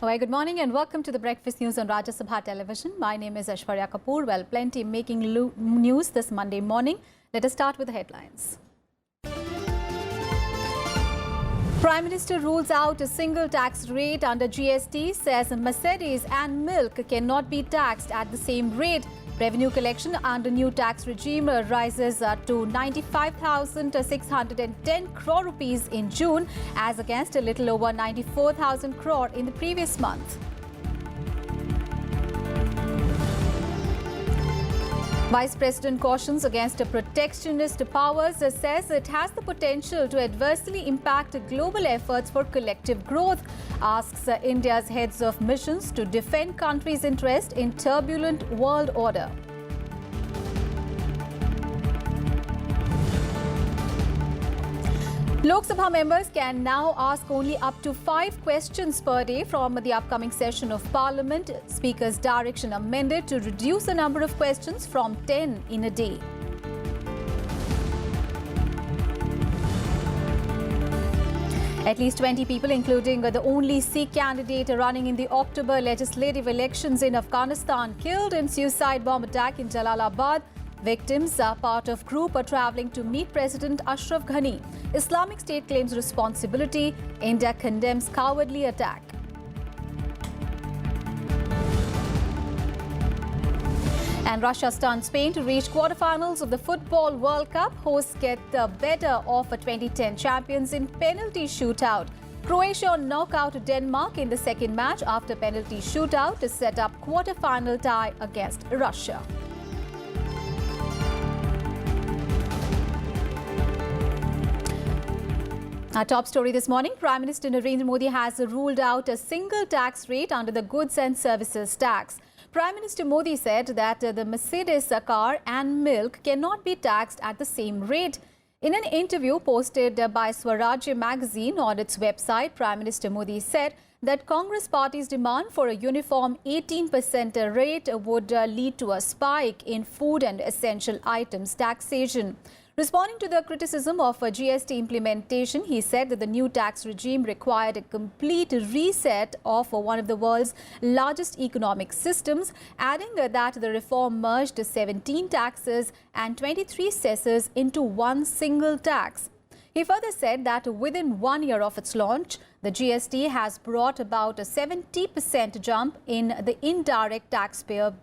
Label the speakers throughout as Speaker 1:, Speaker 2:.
Speaker 1: Hi, good morning and welcome to the Breakfast News on Rajya Sabha television. My name is Aishwarya Kapoor. Well, plenty making news this Monday morning. Let us start with the headlines. Prime Minister rules out a single tax rate under GST, says Mercedes and milk cannot be taxed at the same rate. Revenue collection under new tax regime rises to 95,610 crore rupees in June, as against a little over 94,000 crore in the previous month. Vice President cautions against protectionist powers, says it has the potential to adversely impact global efforts for collective growth, asks India's heads of missions to defend country's interest in turbulent world order. Lok Sabha members can now ask only up to 5 questions per day from the upcoming session of Parliament. Speaker's direction amended to reduce the number of questions from 10 in a day. At least 20 people, including the only Sikh candidate running in the October legislative elections in Afghanistan, killed in suicide bomb attack in Jalalabad. Victims are part of group travelling to meet President Ashraf Ghani. Islamic State claims responsibility. India condemns cowardly attack. And Russia stuns Spain to reach quarterfinals of the Football World Cup. Hosts get the better of 2010 champions in penalty shootout. Croatia knock out Denmark in the second match after penalty shootout to set up quarterfinal tie against Russia. Our top story this morning, Prime Minister Narendra Modi has ruled out a single tax rate under the goods and services tax. Prime Minister Modi said that the Mercedes car and milk cannot be taxed at the same rate. In an interview posted by Rajya magazine on its website, Prime Minister Modi said that Congress Party's demand for a uniform 18% rate would lead to a spike in food and essential items taxation. Responding to the criticism of GST implementation, he said that the new tax regime required a complete reset of one of the world's largest economic systems, adding that the reform merged 17 taxes and 23 cesses into one single tax. He further said that within 1 year of its launch, the GST has brought about a 70% jump in the indirect taxpayer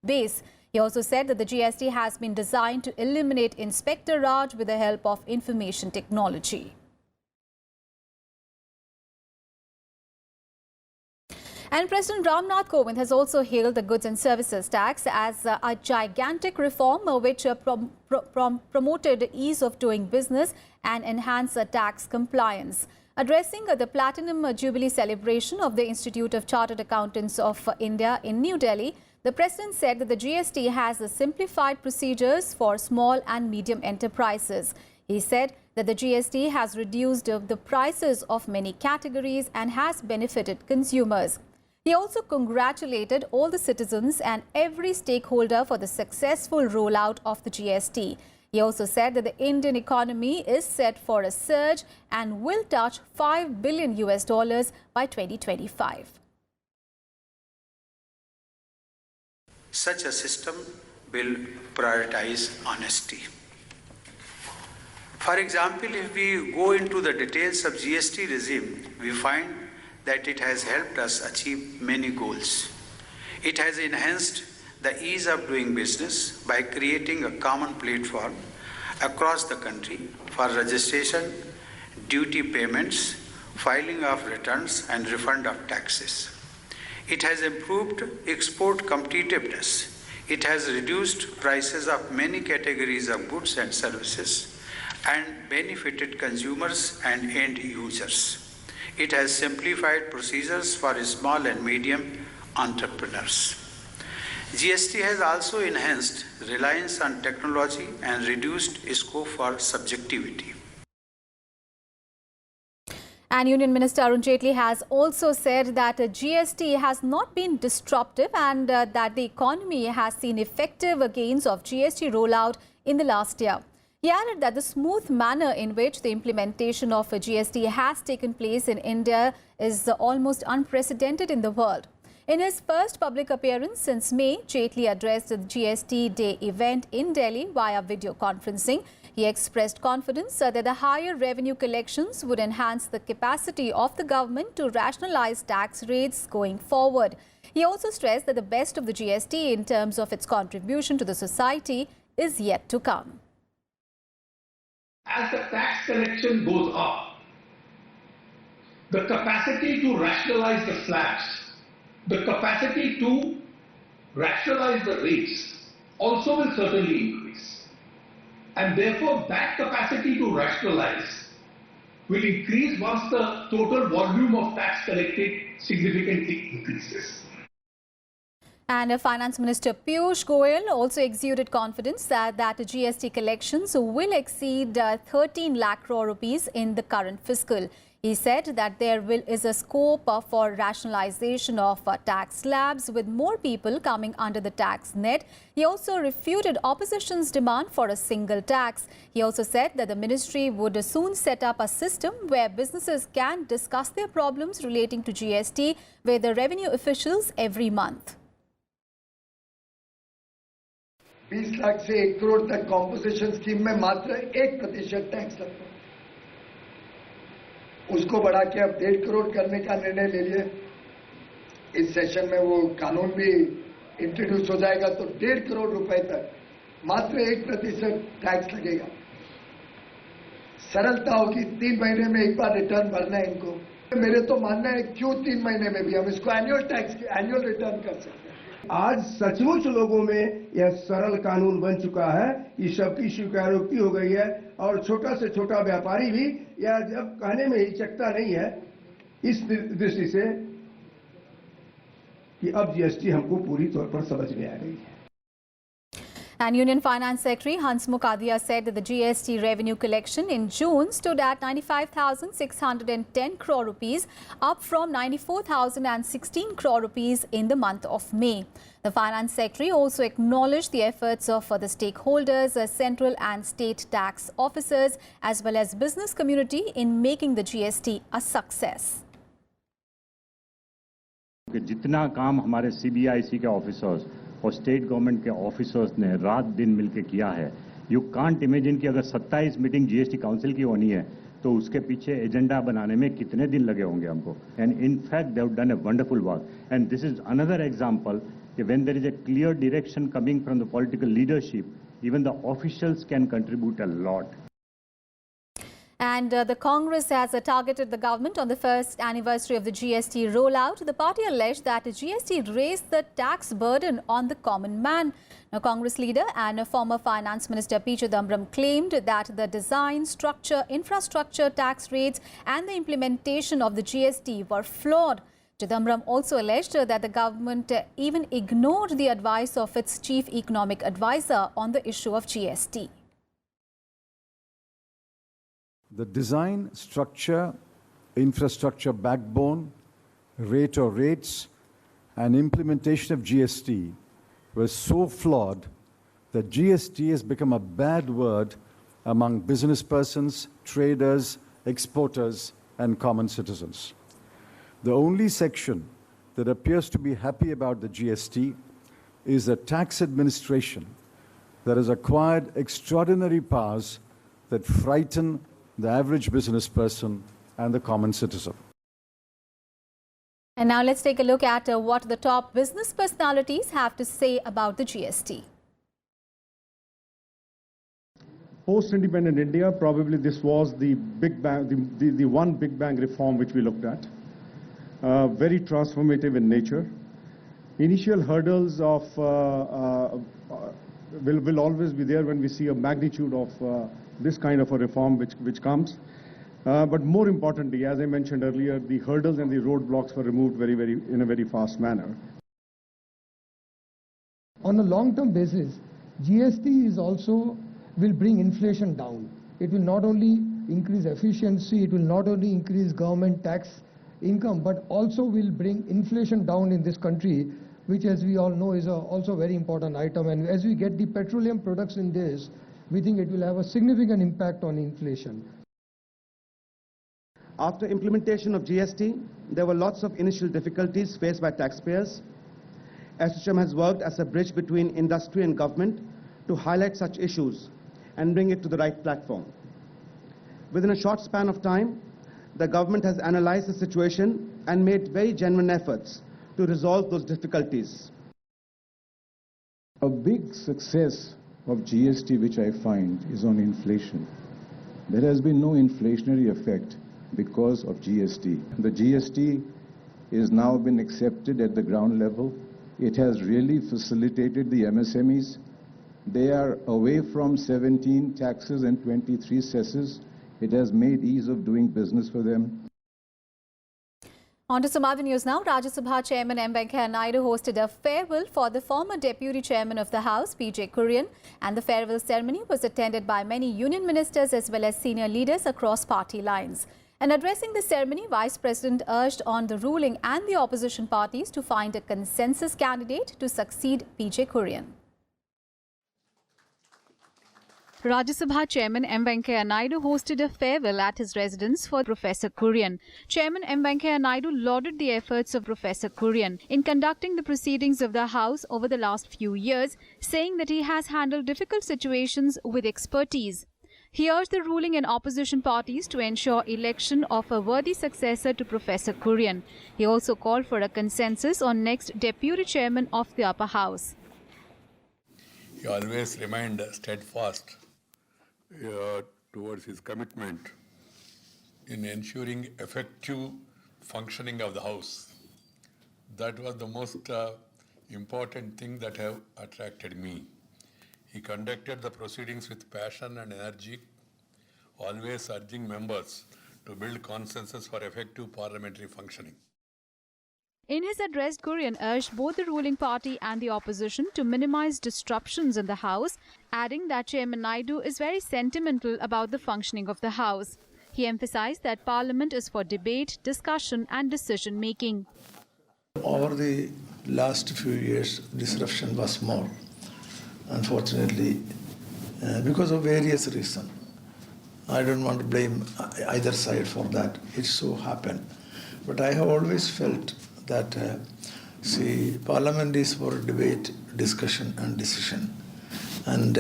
Speaker 1: base. He also said that the GST has been designed to eliminate Inspector Raj with the help of information technology. And President Ramnath Kovind has also hailed the goods and services tax as a gigantic reform which promoted ease of doing business and enhanced tax compliance. Addressing the Platinum Jubilee celebration of the Institute of Chartered Accountants of India in New Delhi, the President said that the GST has simplified procedures for small and medium enterprises. He said that the GST has reduced the prices of many categories and has benefited consumers. He also congratulated all the citizens and every stakeholder for the successful rollout of the GST. He also said that the Indian economy is set for a surge and will touch $5 billion by 2025.
Speaker 2: Such a system will prioritize honesty. For example, if we go into the details of GST regime, we find that it has helped us achieve many goals. It has enhanced the ease of doing business by creating a common platform across the country for registration, duty payments, filing of returns and refund of taxes. It has improved export competitiveness. It has reduced prices of many categories of goods and services and benefited consumers and end users. It has simplified procedures for small and medium entrepreneurs. GST has also enhanced reliance on technology and reduced scope for subjectivity.
Speaker 1: And Union Minister Arun Jaitley has also said that GST has not been disruptive and that the economy has seen effective gains of GST rollout in the last year. He added that the smooth manner in which the implementation of GST has taken place in India is almost unprecedented in the world. In his first public appearance since May, Jaitley addressed the GST Day event in Delhi via video conferencing. He expressed confidence that the higher revenue collections would enhance the capacity of the government to rationalize tax rates going forward. He also stressed that the best of the GST in terms of its contribution to the society is yet to come.
Speaker 3: As the tax collection goes up, the capacity to rationalize the slabs, the capacity to rationalize the rates also will certainly increase. And therefore, that capacity to rationalize will increase once the total volume of tax collected significantly increases.
Speaker 1: And Finance Minister Piyush Goyal also exuded confidence that GST collections will exceed 13 lakh crore rupees in the current fiscal. He said that there is a scope for rationalization of tax slabs with more people coming under the tax net. He also refuted opposition's demand for a single tax. He also said that the ministry would soon set up a system where businesses can discuss their problems relating to GST with the revenue officials every month.
Speaker 4: 20 lakh से 1 करोड़ तक composition scheme में मात्र 1% tax लगता है। उसको बढ़ा के अब 1.5 करोड़ करने का निर्णय ले लिए। इस सेशन में वो कानून भी इंट्रोड्यूस हो जाएगा तो 1.5 करोड़ रुपए तक मात्र 1% टैक्स लगेगा। सरलता होगी, 3 महीने में एक बार रिटर्न भरना है इनको। मेरे तो मानना है क्यों 3 महीने में भी हम इसको एनुअल रिटर्न कर सकते हैं।
Speaker 5: आज सचमुच लोगों में यह सरल कानून बन चुका है, ये सबकी स्वीकारोक्ति हो गई है और छोटा से छोटा व्यापारी भी यह जब कहने में हिचकता नहीं है इस दृष्टि से कि अब जीएसटी हमको पूरी तौर पर समझ में आ गई है।
Speaker 1: And Union Finance Secretary Hansmukh Adhia said that the GST revenue collection in June stood at 95,610 crore rupees, up from 94,016 crore rupees in the month of May. The Finance Secretary also acknowledged the efforts of the stakeholders, central and state tax officers, as well as business community in making the GST a success.
Speaker 6: जितना काम हमारे CBIC के officers और state government के officers ने रात दिन मिलकर किया है, यू कांट इमेजिन कि अगर 27 मीटिंग जीएसटी काउंसिल की होनी है तो उसके पीछे एजेंडा बनाने में कितने दिन लगे होंगे हमको। And in fact they have done a wonderful work and this is another example कि when there is a clear direction coming from the political leadership, even the officials can contribute a lot.
Speaker 1: And the Congress has targeted the government on the first anniversary of the GST rollout. The party alleged that GST raised the tax burden on the common man. Now, Congress leader and former Finance Minister P. Chidambaram claimed that the design, structure, infrastructure, tax rates and the implementation of the GST were flawed. Chidambaram also alleged that the government even ignored the advice of its chief economic advisor on the issue of GST.
Speaker 7: The design, structure, infrastructure backbone, rate or rates, and implementation of GST were so flawed that GST has become a bad word among business persons, traders, exporters, and common citizens. The only section that appears to be happy about the GST is the tax administration that has acquired extraordinary powers that frighten the average business person and the common citizen.
Speaker 1: And now let's take a look at what the top business personalities have to say about the GST.
Speaker 8: Post-independent India, probably this was the big bang, the one big bang reform which we looked at. Very transformative in nature. Initial hurdles of will always be there when we see a magnitude of this kind of a reform which comes. But more importantly, as I mentioned earlier, the hurdles and the roadblocks were removed in a very fast manner.
Speaker 9: On a long-term basis, GST is also will bring inflation down. It will not only increase efficiency, it will not only increase government tax income, but also will bring inflation down in this country, which as we all know is also a very important item. And as we get the petroleum products in this, we think it will have a significant impact on inflation.
Speaker 10: After implementation of GST, there were lots of initial difficulties faced by taxpayers. SHM has worked as a bridge between industry and government to highlight such issues and bring it to the right platform. Within a short span of time, the government has analyzed the situation and made very genuine efforts to resolve those difficulties.
Speaker 8: A big success of GST, which I find, is on inflation. There has been no inflationary effect because of GST. The GST is now been accepted at the ground level. It has really facilitated the MSMEs. They are away from 17 taxes and 23 cesses. It has made ease of doing business for them.
Speaker 1: On to some other news now. Rajya Sabha Chairman M. Venkaiah Naidu hosted a farewell for the former Deputy Chairman of the House, P.J. Kurian, and the farewell ceremony was attended by many union ministers as well as senior leaders across party lines. And addressing the ceremony, Vice President urged on the ruling and the opposition parties to find a consensus candidate to succeed P.J. Kurian. Rajya Sabha Chairman M. Venkaiah Naidu hosted a farewell at his residence for Professor Kurian. Chairman M. Venkaiah Naidu lauded the efforts of Professor Kurian in conducting the proceedings of the House over the last few years, saying that he has handled difficult situations with expertise. He urged the ruling and opposition parties to ensure election of a worthy successor to Professor Kurian. He also called for a consensus on next Deputy Chairman of the Upper House.
Speaker 11: He always remained steadfast towards his commitment in ensuring effective functioning of the House. That was the most important thing that have attracted me. He conducted the proceedings with passion and energy, always urging members to build consensus for effective parliamentary functioning.
Speaker 1: In his address, Kurian urged both the ruling party and the opposition to minimize disruptions in the House, adding that Chairman Naidu is very sentimental about the functioning of the House. He emphasized that Parliament is for debate, discussion and decision-making.
Speaker 12: Over the last few years, disruption was more, unfortunately, because of various reasons. I don't want to blame either side for that. It so happened. But I have always felt that, Parliament is for debate, discussion and decision. And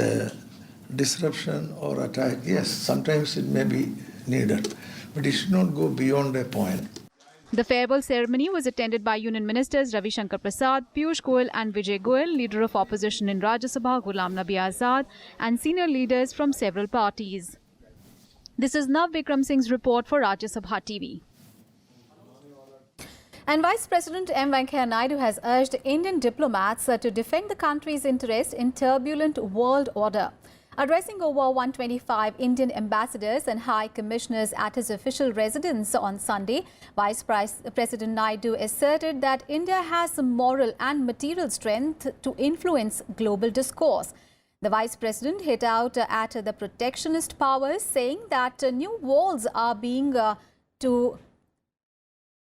Speaker 12: disruption or attack, yes, sometimes it may be needed, but it should not go beyond a point.
Speaker 1: The farewell ceremony was attended by Union Ministers Ravi Shankar Prasad, Piyush Goyal and Vijay Goyal, Leader of Opposition in Rajya Sabha Ghulam Nabi Azad and senior leaders from several parties. This is Nav Vikram Singh's report for Rajya Sabha TV. And Vice President M. Venkaiah Naidu has urged Indian diplomats to defend the country's interest in turbulent world order. Addressing over 125 Indian ambassadors and high commissioners at his official residence on Sunday, Vice President Naidu asserted that India has the moral and material strength to influence global discourse. The Vice President hit out at the protectionist powers, saying that new walls are being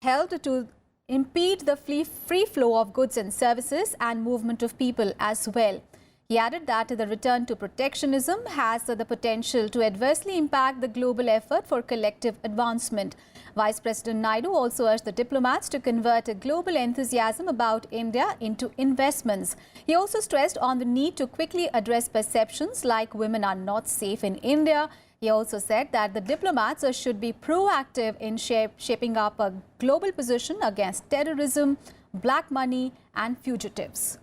Speaker 1: held to impede the free flow of goods and services and movement of people as well. He added that the return to protectionism has the potential to adversely impact the global effort for collective advancement. Vice President Naidu also urged the diplomats to convert a global enthusiasm about India into investments. He also stressed on the need to quickly address perceptions like women are not safe in India. He also said that the diplomats should be proactive in shaping up a global position against terrorism, black money and fugitives.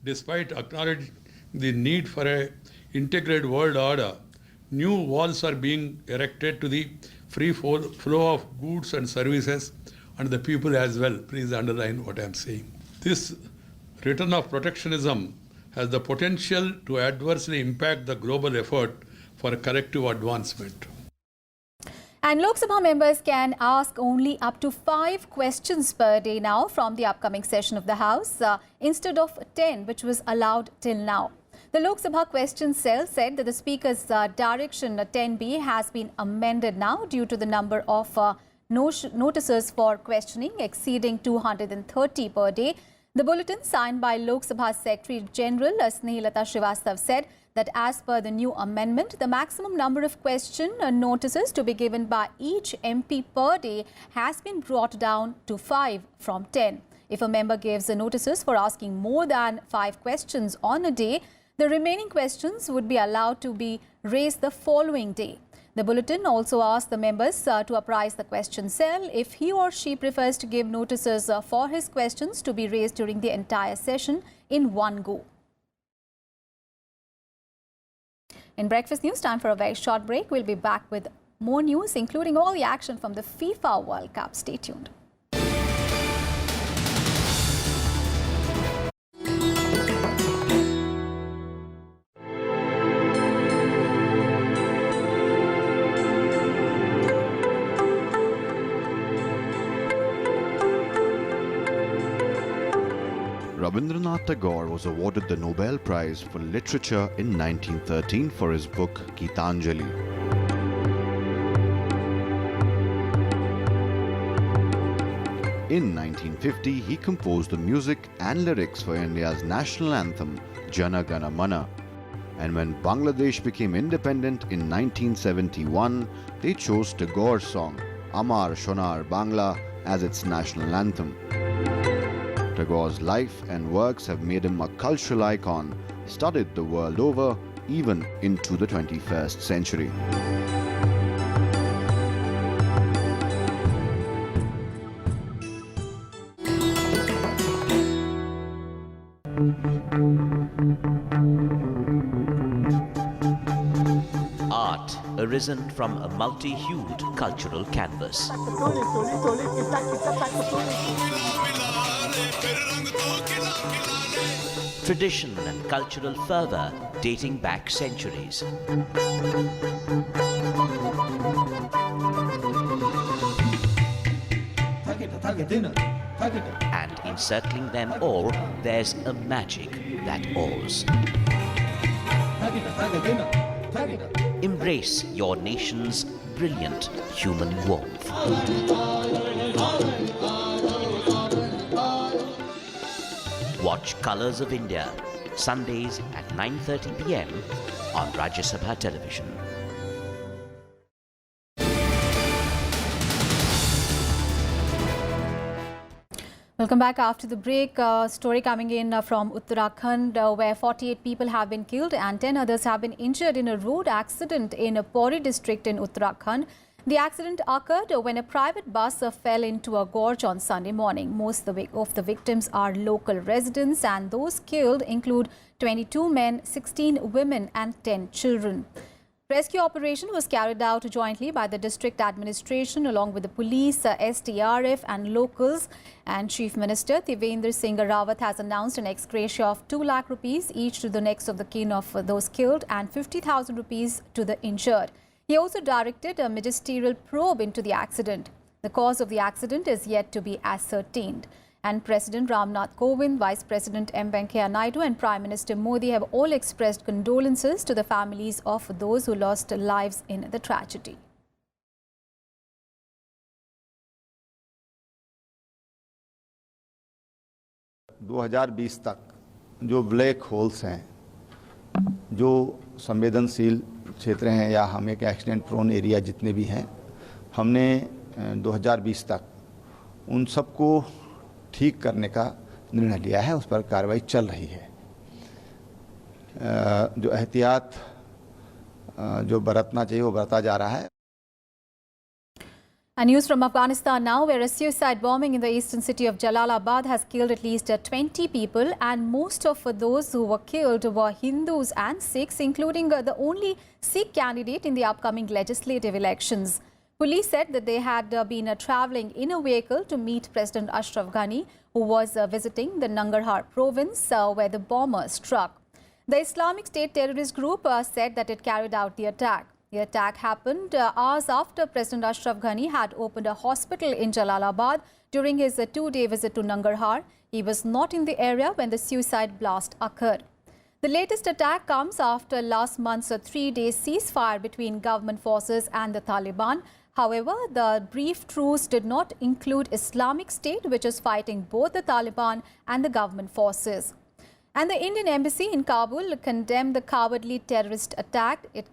Speaker 11: Despite acknowledging the need for an integrated world order, new walls are being erected to the free flow of goods and services and the people as well. Please underline what I am saying. This return of protectionism has the potential to adversely impact the global effort for collective advancement.
Speaker 1: And Lok Sabha members can ask only up to 5 questions per day now from the upcoming session of the House, instead of 10, which was allowed till now. The Lok Sabha question cell said that the Speaker's direction 10B has been amended now due to the number of notices for questioning exceeding 230 per day. The bulletin signed by Lok Sabha Secretary General Snehilata Srivastava said that as per the new amendment, the maximum number of question notices to be given by each MP per day has been brought down to 5 from 10. If a member gives notices for asking more than 5 questions on a day, the remaining questions would be allowed to be raised the following day. The bulletin also asked the members to apprise the question cell if he or she prefers to give notices for his questions to be raised during the entire session in one go. In Breakfast News, time for a very short break. We'll be back with more news, including all the action from the FIFA World Cup. Stay tuned.
Speaker 13: Rabindranath Tagore was awarded the Nobel Prize for Literature in 1913 for his book Gitanjali. In 1950, he composed the music and lyrics for India's national anthem, Jana Gana Mana. And when Bangladesh became independent in 1971, they chose Tagore's song, Amar Shonar Bangla, as its national anthem. Tagore's life and works have made him a cultural icon, studied the world over, even into the 21st century.
Speaker 14: Art arisen from a multi-hued cultural canvas. Tradition and cultural fervour dating back centuries. And encircling them all, there's a magic that awes. Embrace your nation's brilliant human warmth. Watch Colours of India, Sundays at 9:30 p.m. on Rajya Sabha television.
Speaker 1: Welcome back after the break. Story coming in from Uttarakhand where 48 people have been killed and 10 others have been injured in a road accident in Pauri district in Uttarakhand. The accident occurred when a private bus fell into a gorge on Sunday morning. Most of the victims are local residents and those killed include 22 men, 16 women and 10 children. Rescue operation was carried out jointly by the district administration along with the police, SDRF and locals. And Chief Minister Trivendra Singh Rawat has announced an ex gratia of 2 lakh rupees each to the next of the kin of those killed and 50,000 rupees to the injured. He also directed a ministerial probe into the accident. The cause of the accident is yet to be ascertained. And President Ramnath Kovind, Vice President M. Venkaiah Naidu and Prime Minister Modi have all expressed condolences to the families of those who lost lives in the tragedy.
Speaker 15: तक जो black holes हैं, जो संवेदनशील क्षेत्र हैं या हम एक एक्सीडेंट प्रोन एरिया जितने भी हैं, हमने 2020 तक उन सबको ठीक करने का निर्णय लिया है. उस पर कार्रवाई चल रही है. जो एहतियात जो बरतना चाहिए वो बरता जा रहा है.
Speaker 1: And news from Afghanistan now, where a suicide bombing in the eastern city of Jalalabad has killed at least 20 people, and most of those who were killed were Hindus and Sikhs, including the only Sikh candidate in the upcoming legislative elections. Police said that they had been travelling in a vehicle to meet President Ashraf Ghani, who was visiting the Nangarhar province where the bomber struck. The Islamic State terrorist group said that it carried out the attack. The attack happened hours after President Ashraf Ghani had opened a hospital in Jalalabad during his 2-day visit to Nangarhar. He was not in the area when the suicide blast occurred. The latest attack comes after last month's 3-day ceasefire between government forces and the Taliban However, the brief truce did not include Islamic State, which is fighting both the Taliban and the government forces. And the Indian embassy in Kabul condemned the cowardly terrorist attack. It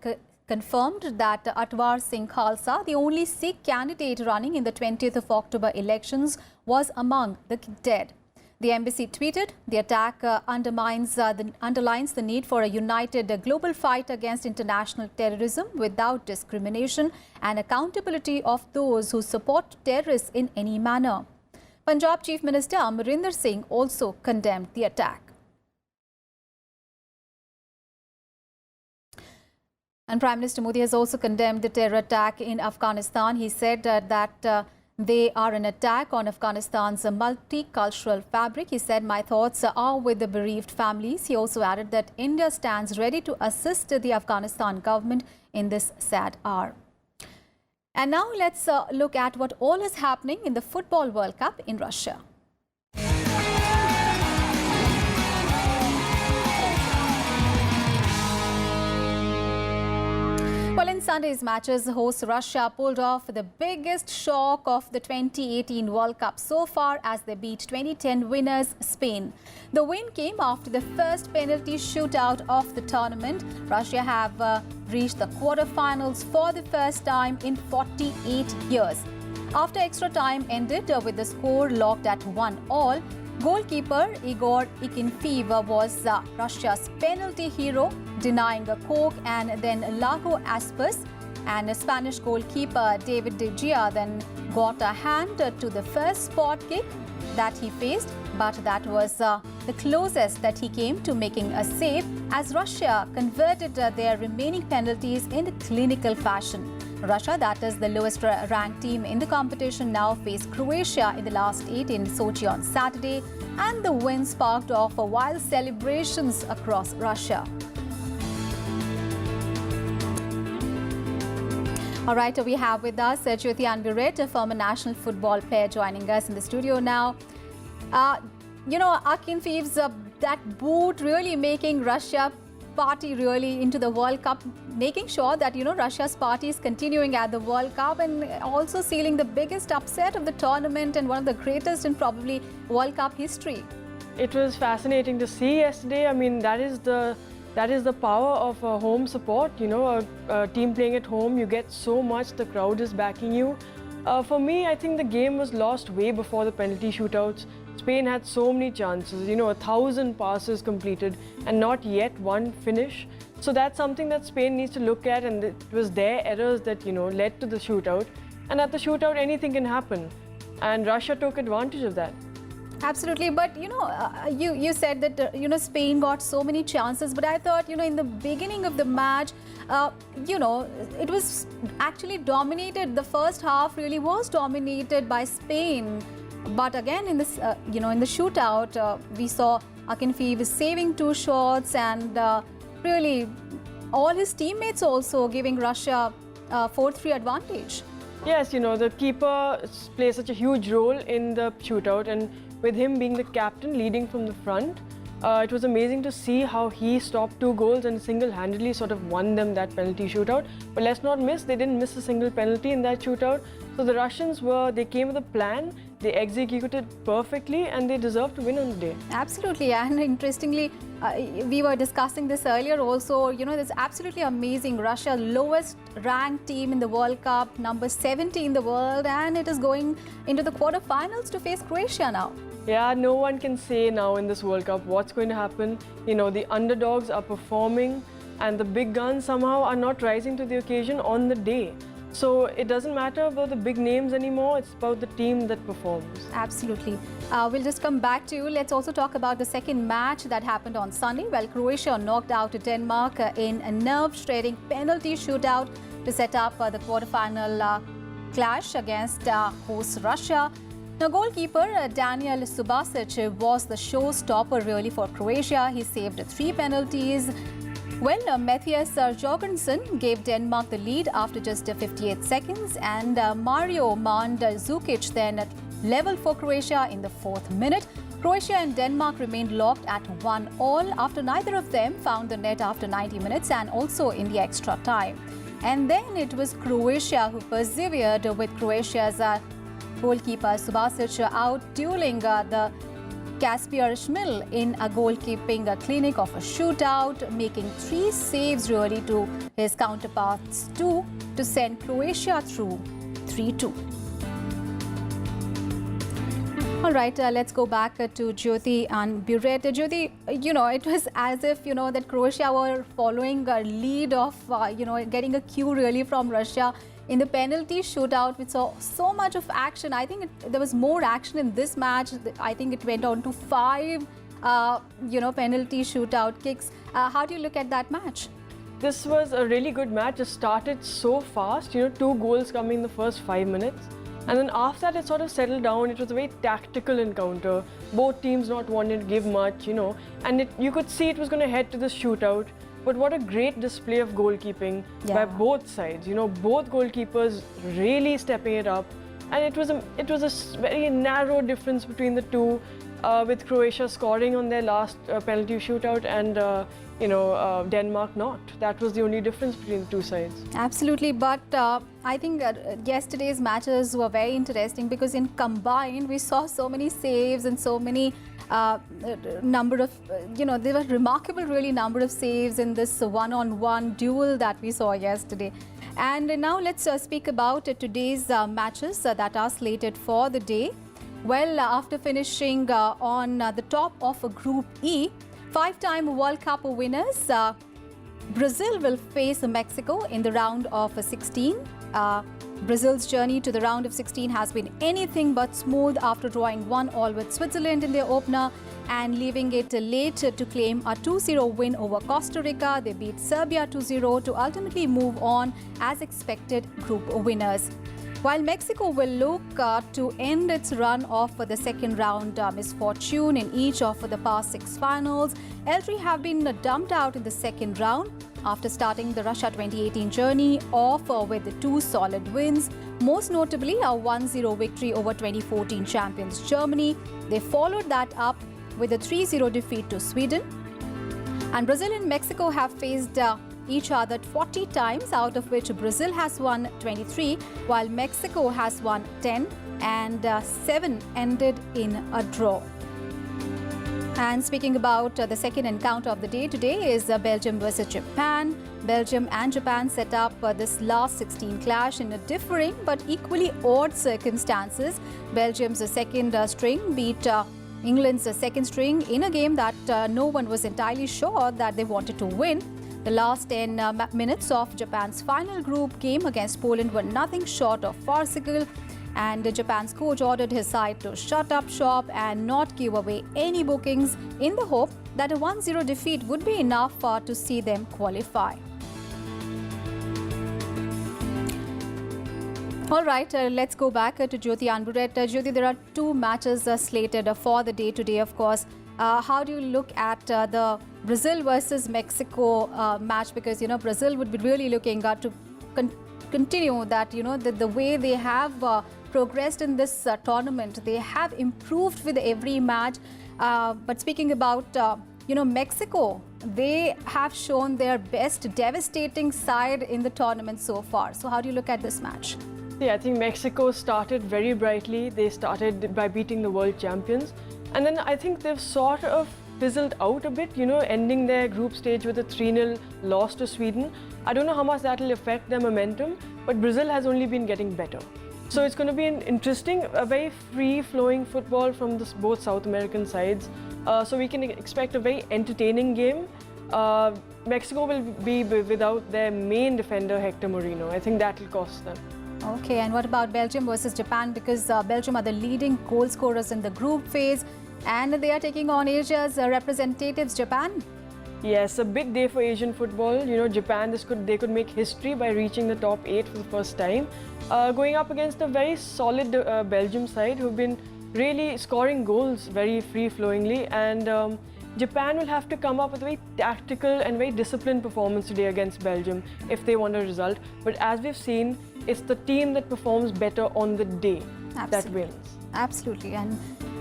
Speaker 1: confirmed that Atwar Singh Khalsa, the only Sikh candidate running in the 20th of October elections, was among the dead. The embassy tweeted, the attack underlines the need for a united global fight against international terrorism without discrimination and accountability of those who support terrorists in any manner. Punjab Chief Minister Amarinder Singh also condemned the attack. And Prime Minister Modi has also condemned the terror attack in Afghanistan. He said that they are an attack on Afghanistan's multicultural fabric. He said, my thoughts are with the bereaved families. He also added that India stands ready to assist the Afghanistan government in this sad hour. And now let's look at what all is happening in the Football World Cup in Russia. Well, in Sunday's matches, host Russia pulled off the biggest shock of the 2018 World Cup so far as they beat 2010 winners Spain. The win came after the first penalty shootout of the tournament. Russia have reached the quarterfinals for the first time in 48 years. After extra time ended with the score locked at 1-1, goalkeeper Igor Akinfeev was Russia's penalty hero, denying a cork and then Lago Aspas, and Spanish goalkeeper David De Gea then got a hand to the first spot kick that he faced, but that was the closest that he came to making a save as Russia converted their remaining penalties in clinical fashion. Russia, that is the lowest ranked team in the competition, now faced Croatia in the last 8 in Sochi on Saturday, and the win sparked off wild celebrations across Russia. All right, we have with us Jyoti and Viret, a former national football player, joining us in the studio now. Akinfeev's that boot really making Russia party really into the World Cup, making sure that, Russia's party is continuing at the World Cup and also sealing the biggest upset of the tournament and one of the greatest in probably World Cup history.
Speaker 16: It was fascinating to see yesterday. I mean, that is the power of home support. A team playing at home, you get so much, the crowd is backing you. For me, I think the game was lost way before the penalty shootouts. Spain had so many chances, 1,000 passes completed and not yet one finish. So that's something that Spain needs to look at, and it was their errors that, led to the shootout. And at the shootout, anything can happen. And Russia took advantage of that.
Speaker 1: Absolutely, but you said that Spain got so many chances, but I thought in the beginning of the match, it was actually dominated. The first half really was dominated by Spain, but again in this in the shootout we saw Akinfeev saving 2 shots and really all his teammates also giving Russia 4-3 advantage.
Speaker 16: Yes, the keeper plays such a huge role in the shootout, and with him being the captain leading from the front, it was amazing to see how he stopped 2 goals and single-handedly sort of won them that penalty shootout. But let's not miss, they didn't miss a single penalty in that shootout. So the Russians they came with a plan, they executed perfectly, and they deserved to win on the day.
Speaker 1: Absolutely, and interestingly, we were discussing this earlier also, it's absolutely amazing. Russia, lowest ranked team in the World Cup, number 70 in the world, and it is going into the quarterfinals to face Croatia now.
Speaker 16: Yeah, no one can say now in this World Cup what's going to happen. The underdogs are performing and the big guns somehow are not rising to the occasion on the day. So it doesn't matter about the big names anymore, it's about the team that performs.
Speaker 1: Absolutely. We'll just come back to you. Let's also talk about the second match that happened on Sunday. Well, Croatia knocked out Denmark in a nerve-shattering penalty shootout to set up the quarterfinal clash against host Russia. Now, goalkeeper Daniel Subasic was the showstopper really for Croatia. He saved 3 penalties. Well, Matthias Jorgensen gave Denmark the lead after just 58 seconds, and Mario Mandzukic then leveled for Croatia in the 4th minute. Croatia and Denmark remained locked at 1-1 after neither of them found the net after 90 minutes and also in the extra time. And then it was Croatia who persevered with Croatia's goalkeeper Subasic out-dueling the Kaspar Schmel in a goalkeeping clinic of a shootout, making 3 saves really to his counterparts 2 to send Croatia through 3-2. All right, let's go back to Jyoti and Buret. Jyoti, it was as if, that Croatia were following a lead of, getting a cue really from Russia. In the penalty shootout, we saw so much of action. I think there was more action in this match. I think it went on to 5, penalty shootout kicks. How do you look at that match?
Speaker 16: This was a really good match. It started so fast, 2 goals coming in the first 5 minutes. And then after that, it sort of settled down. It was a very tactical encounter. Both teams not wanting to give much, and you could see it was going to head to the shootout. But what a great display of goalkeeping by both sides. Both goalkeepers really stepping it up. And it was a very narrow difference between the two, with Croatia scoring on their last penalty shootout and Denmark not. That was the only difference between the two sides.
Speaker 1: Absolutely, but I think yesterday's matches were very interesting because in combined we saw so many saves and so many number of, there were remarkable really number of saves in this one-on-one duel that we saw yesterday. And now let's speak about today's matches that are slated for the day. Well, after finishing on the top of Group E, 5-time World Cup winners, Brazil will face Mexico in the round of 16. Brazil's journey to the round of 16 has been anything but smooth after drawing 1-1 with Switzerland in their opener and leaving it late to claim a 2-0 win over Costa Rica. They beat Serbia 2-0 to ultimately move on as expected group winners. While Mexico will look to end its run of the second round misfortune in each of the past 6 finals, L3 have been dumped out in the second round after starting the Russia 2018 journey off with 2 solid wins, most notably a 1-0 victory over 2014 champions Germany. They followed that up with a 3-0 defeat to Sweden. And Brazil and Mexico have faced each other 40 times, out of which Brazil has won 23, while Mexico has won 10 and 7 ended in a draw. And speaking about the second encounter of the day today is Belgium versus Japan. Belgium and Japan set up this last 16 clash in a differing but equally odd circumstances. Belgium's second string beat England's second string in a game that no one was entirely sure that they wanted to win. The last 10 minutes of Japan's final group game against Poland were nothing short of farcical, and Japan's coach ordered his side to shut up shop and not give away any bookings in the hope that a 1-0 defeat would be enough to see them qualify. All right, let's go back to Jyoti and Buret. Jyoti, there are 2 matches slated for the day today, of course. How do you look at the Brazil versus Mexico match? Because, Brazil would be really looking to continue that, the way they have progressed in this tournament. They have improved with every match. But speaking about, Mexico, they have shown their best devastating side in the tournament so far. So how do you look at this match?
Speaker 16: Yeah, I think Mexico started very brightly. They started by beating the world champions. And then I think they've sort of fizzled out a bit, ending their group stage with a 3-0 loss to Sweden. I don't know how much that will affect their momentum, but Brazil has only been getting better. So it's going to be an interesting, a very free-flowing football from both South American sides. So we can expect a very entertaining game. Mexico will be without their main defender, Hector Moreno. I think that will cost them.
Speaker 1: Okay, and what about Belgium versus Japan? Because Belgium are the leading goal scorers in the group phase and they are taking on Asia's representatives, Japan.
Speaker 16: Yes, a big day for Asian football. Japan, they could make history by reaching the top 8 for the first time. Going up against a very solid Belgium side who've been really scoring goals very free-flowingly. And Japan will have to come up with a very tactical and very disciplined performance today against Belgium if they want a result. But as we've seen, it's the team that performs better on the day that wins.
Speaker 1: Absolutely. And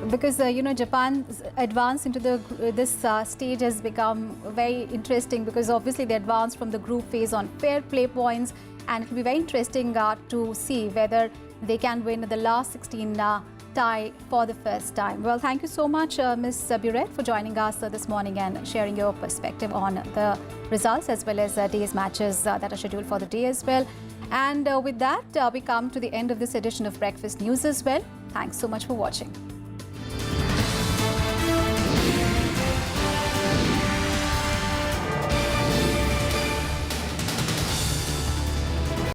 Speaker 1: Because Japan's advance into this stage has become very interesting, because obviously they advanced from the group phase on fair play points, and it will be very interesting to see whether they can win the last 16 tie for the first time. Well, thank you so much, Ms. Buret, for joining us this morning and sharing your perspective on the results as well as day's matches that are scheduled for the day as well. And with that, we come to the end of this edition of Breakfast News as well. Thanks so much for watching.